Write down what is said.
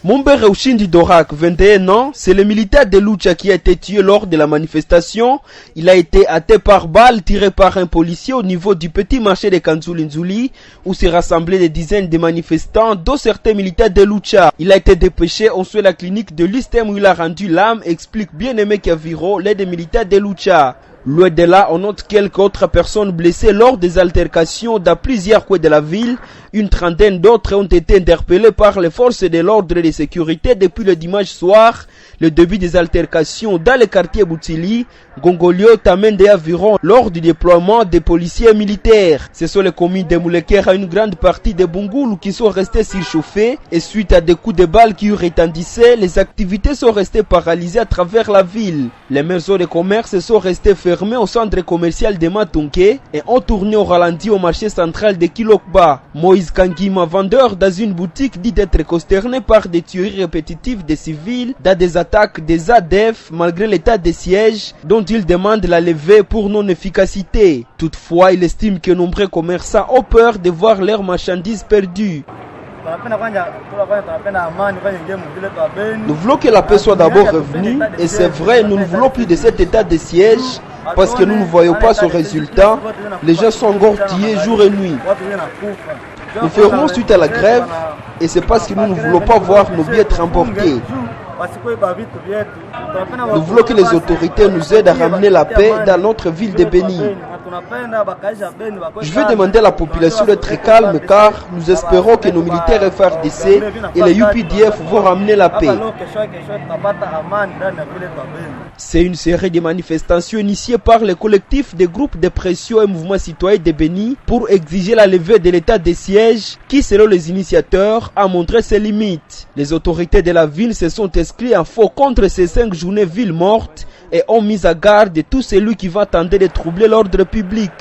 Mumbere Ushindi Dorak, 21 ans, c'est le militaire de Lucha qui a été tué lors de la manifestation. Il a été atteint par balle tirée par un policier au niveau du petit marché de Kanzuli-Nzuli où s'est rassemblé des dizaines de manifestants, dont certains militaires de Lucha. Il a été dépêché en la clinique de l'Istem où il a rendu l'âme, explique Bien-Aimé Kaviro, l'aide militaire de Lucha. Loin de là, on note quelques autres personnes blessées lors des altercations dans plusieurs coins de la ville. Une trentaine d'autres ont été interpellées par les forces de l'ordre et de sécurité depuis le dimanche soir. Le début des altercations dans le quartier Boutili, Gongolio, Tamende et Aviron lors du déploiement des policiers militaires. Ce sont les communes de Moulekera, une grande partie de Bungoulou qui sont restées surchauffées et suite à des coups de balles qui retendissaient, les activités sont restées paralysées à travers la ville. Les maisons de commerce sont restées fermées au centre commercial de Matonke et ont tourné au ralenti au marché central de Kilokba. Moïse Kangima, vendeur dans une boutique, dit d'être consterné par des tueries répétitives des civils dans des attaques des ADF malgré l'état de siège dont il demande la levée pour non-efficacité. Toutefois, il estime que nombreux commerçants ont peur de voir leurs marchandises perdues. Nous voulons que la paix soit d'abord revenue et c'est vrai, nous ne voulons plus de cet état de siège parce que nous ne voyons pas ce résultat. Les gens sont engortillés jour et nuit. Nous ferons suite à la grève et c'est parce que nous ne voulons pas voir nos biens être emportés. Nous voulons que les autorités nous aident à ramener la paix dans notre ville de Beni. Je veux demander à la population d'être calme car nous espérons que nos militaires FARDC et les UPDF vont ramener la paix. C'est une série de manifestations initiées par les collectifs des groupes de pression et mouvements citoyens de Beni pour exiger la levée de l'état de siège qui, selon les initiateurs, a montré ses limites. Les autorités de la ville se sont inscrits en faux contre ces 5 journées villes mortes et ont mis à garde tout celui qui va tenter de troubler l'ordre public.